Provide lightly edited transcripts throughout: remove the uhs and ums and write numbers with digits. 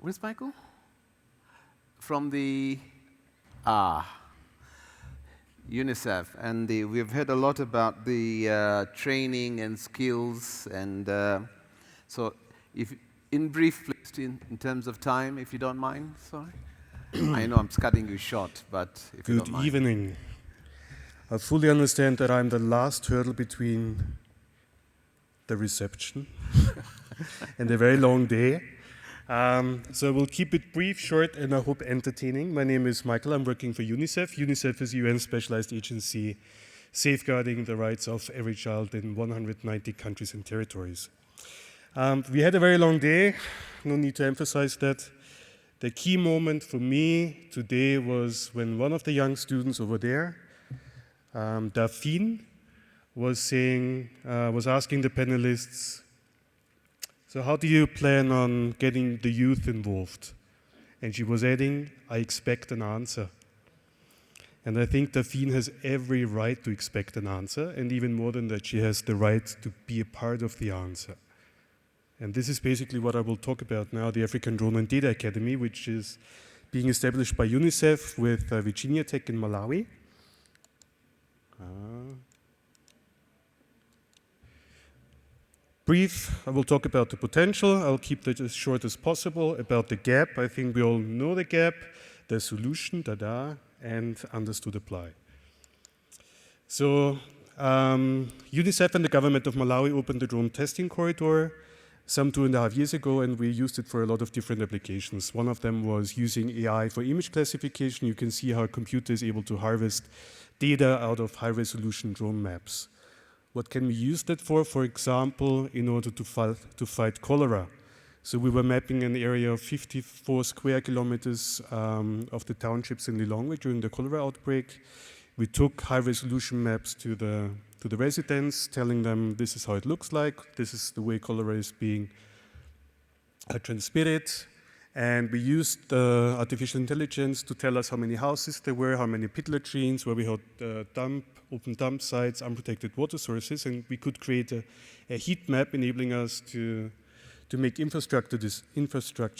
Where's Michael? From the UNICEF, and we've heard a lot about the training and skills, and so if in brief, please, in terms of time, if you don't mind. Sorry, I know I'm cutting you short, but if you don't mind. Good evening. I fully understand that I'm the last hurdle between the reception and a very long day. So we'll keep it brief, short, and I hope entertaining. My name is Michael. I'm working for UNICEF. UNICEF is a UN specialized agency safeguarding the rights of every child in 190 countries and territories. We had a very long day. No need to emphasize that. The key moment for me today was when one of the young students over there, Dauphine, was asking the panelists, so how do you plan on getting the youth involved? And she was adding, I expect an answer. And I think Dauphine has every right to expect an answer, and even more than that, she has the right to be a part of the answer. And this is basically what I will talk about now, the African Drone and Data Academy, which is being established by UNICEF with Virginia Tech in Malawi. Brief, I will talk about the potential. I'll keep it as short as possible. About the gap, I think we all know the gap, the solution, and understood apply. So UNICEF and the government of Malawi opened the drone testing corridor some 2.5 years ago, and we used it for a lot of different applications. One of them was using AI for image classification. You can see how a computer is able to harvest data out of high-resolution drone maps. What can we use that for? For example, in order to fight cholera. So we were mapping an area of 54 square kilometers of the townships in Lilongwe during the cholera outbreak. We took high-resolution maps to the residents, telling them this is how it looks like, this is the way cholera is being transmitted. And we used artificial intelligence to tell us how many houses there were, how many pit latrines, where we had open dump sites, unprotected water sources, and we could create a heat map enabling us to make infrastructure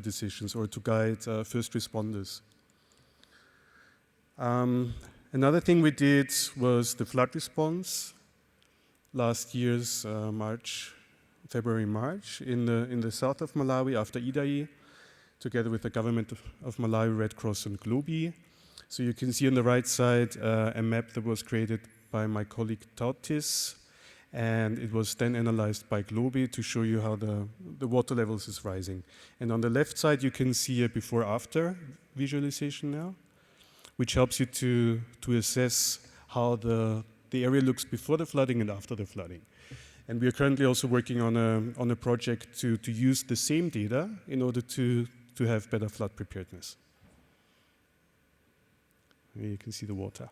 decisions or to guide first responders. Another thing we did was the flood response. Last year's February-March, in the south of Malawi after Idai, together with the government of Malawi, Red Cross and Globi. So you can see on the right side a map that was created by my colleague Tautis, and it was then analyzed by Globi to show you how the water levels is rising. And on the left side you can see a before-after visualization now, which helps you to assess how the area looks before the flooding and after the flooding. And we are currently also working on a project to use the same data in order to have better flood preparedness. Here you can see the water.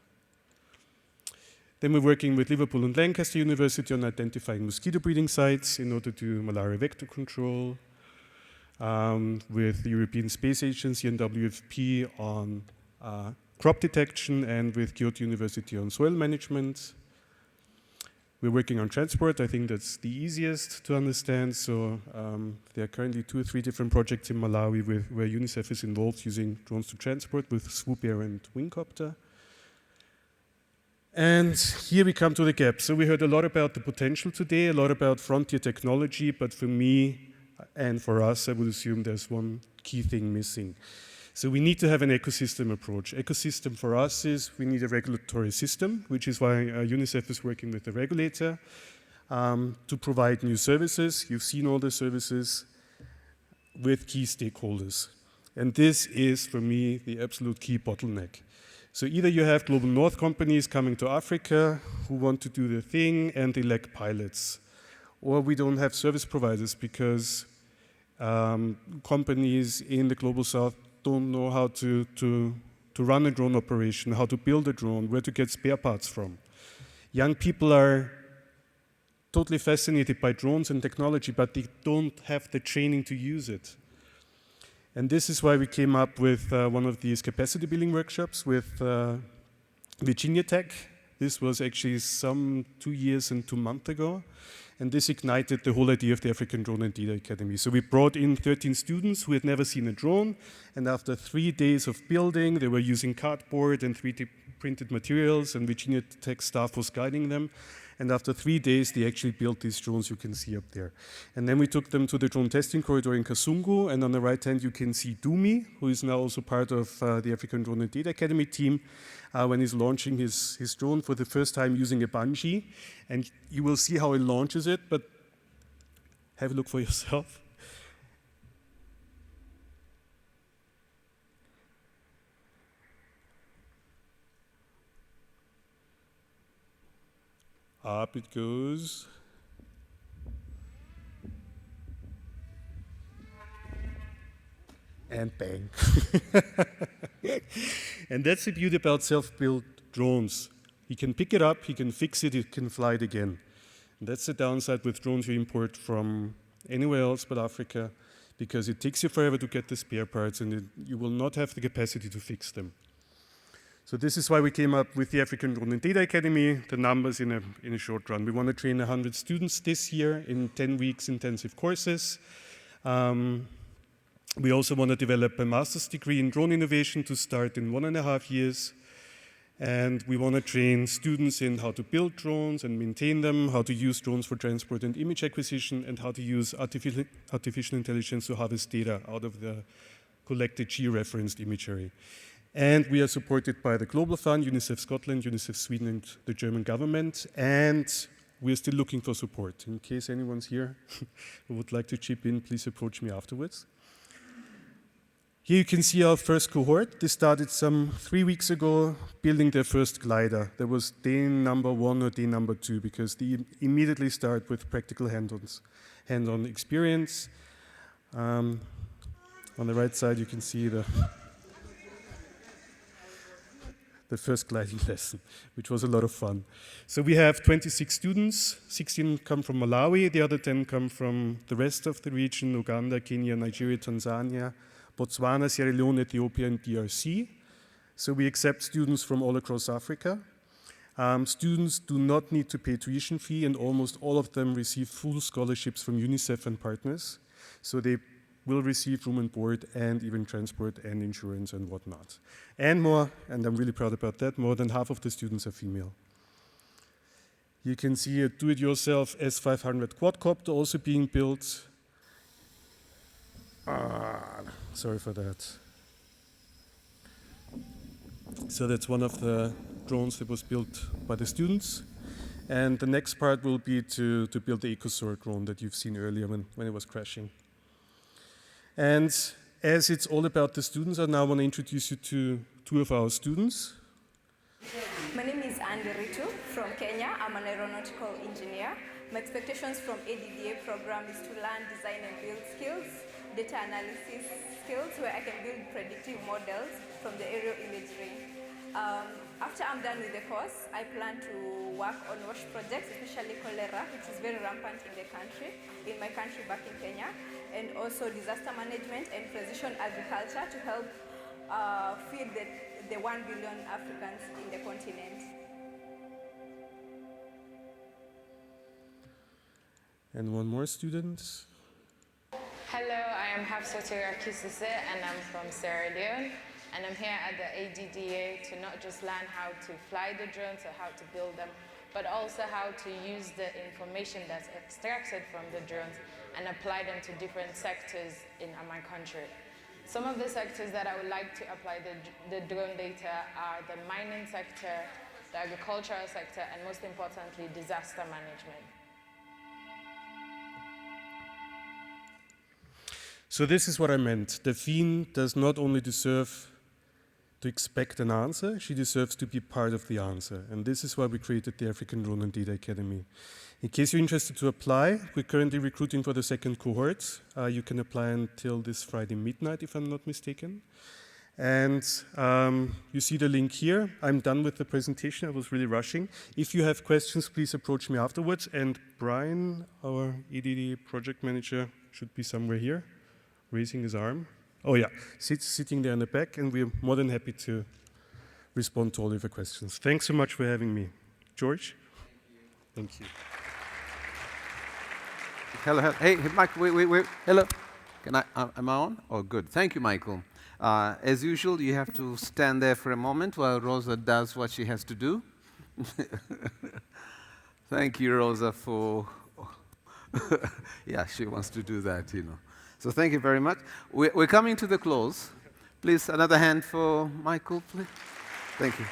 Then we're working with Liverpool and Lancaster University on identifying mosquito breeding sites in order to do malaria vector control, with the European Space Agency and WFP on crop detection, and with Kyoto University on soil management. We're working on transport. I think that's the easiest to understand. So there are currently 2 or 3 different projects in Malawi where UNICEF is involved using drones to transport with Swoop Air and Wingcopter. And here we come to the gap. So we heard a lot about the potential today, a lot about frontier technology, but for me and for us, I would assume there's one key thing missing. So we need to have an ecosystem approach. Ecosystem for us is we need a regulatory system, which is why UNICEF is working with the regulator to provide new services. You've seen all the services with key stakeholders. And this is, for me, the absolute key bottleneck. So either you have global north companies coming to Africa who want to do their thing and they lack pilots, or we don't have service providers because companies in the global south don't know how to run a drone operation, how to build a drone, where to get spare parts from. Young people are totally fascinated by drones and technology, but they don't have the training to use it. And this is why we came up with one of these capacity building workshops with Virginia Tech This was actually some 2 years and 2 months ago. And this ignited the whole idea of the African Drone and Data Academy. So we brought in 13 students who had never seen a drone. And after 3 days of building, they were using cardboard and 3D printed materials, and Virginia Tech staff was guiding them. And after 3 days, they actually built these drones you can see up there. And then we took them to the drone testing corridor in Kasungu. And on the right hand, you can see Dumi, who is now also part of the African Drone and Data Academy team, when he's launching his drone for the first time using a bungee. And you will see how he launches it, but have a look for yourself. Up it goes. And bang. And that's the beauty about self-built drones. He can pick it up, he can fix it, he can fly it again. And that's the downside with drones you import from anywhere else but Africa, because it takes you forever to get the spare parts, and you will not have the capacity to fix them. So this is why we came up with the African Drone and Data Academy, the numbers in a short run. We want to train 100 students this year in 10 weeks intensive courses. We also want to develop a master's degree in drone innovation to start in 1.5 years. And we want to train students in how to build drones and maintain them, how to use drones for transport and image acquisition, and how to use artificial intelligence to harvest data out of the collected georeferenced imagery. And we are supported by the Global Fund, UNICEF Scotland, UNICEF Sweden, and the German government. And we're still looking for support. In case anyone's here who would like to chip in, please approach me afterwards. Here you can see our first cohort. This started some 3 weeks ago, building their first glider. That was day number 1 or day number 2, because they immediately start with practical hand-on experience. On the right side, you can see the first gliding lesson, which was a lot of fun. So we have 26 students, 16 come from Malawi, the other 10 come from the rest of the region, Uganda, Kenya, Nigeria, Tanzania, Botswana, Sierra Leone, Ethiopia, and DRC. So we accept students from all across Africa. Students do not need to pay tuition fee, and almost all of them receive full scholarships from UNICEF and partners. So they will receive room and board and even transport and insurance and whatnot. And more, and I'm really proud about that, more than half of the students are female. You can see a do-it-yourself S500 quadcopter also being built. Sorry for that. So that's one of the drones that was built by the students. And the next part will be to build the EcoSoar drone that you've seen earlier when it was crashing. And as it's all about the students, I now want to introduce you to 2 of our students. My name is Andy Ritu from Kenya. I'm an aeronautical engineer. My expectations from ADDA program is to learn design and build skills, data analysis skills, where I can build predictive models from the aerial imagery. After I'm done with the course, I plan to work on WASH projects, especially cholera, which is very rampant in the country, in my country back in Kenya, and also disaster management and precision agriculture to help feed the 1 billion Africans in the continent. And one more student. Hello, I am Hafsatu Akisise, and I'm from Sierra Leone. And I'm here at the ADDA to not just learn how to fly the drones or how to build them, but also how to use the information that's extracted from the drones and apply them to different sectors in my country. Some of the sectors that I would like to apply the drone data are the mining sector, the agricultural sector, and most importantly, disaster management. So this is what I meant. Delphine does not only deserve to expect an answer, she deserves to be part of the answer. And this is why we created the African Drone and Data Academy. In case you're interested to apply, we're currently recruiting for the second cohort. You can apply until this Friday midnight, if I'm not mistaken. And you see the link here. I'm done with the presentation. I was really rushing. If you have questions, please approach me afterwards. And Brian, our EDD project manager, should be somewhere here, raising his arm. Oh yeah, sitting there in the back, and we're more than happy to respond to all of your questions. Thanks so much for having me. George? Thank you. Hello, hello. Hey, Mike, wait. Hello. Am I on? Oh, good. Thank you, Michael. As usual, you have to stand there for a moment while Rosa does what she has to do. Thank you, Rosa, for... yeah, she wants to do that, you know. So thank you very much. We're coming to the close. Please, another hand for Michael, please. Thank you.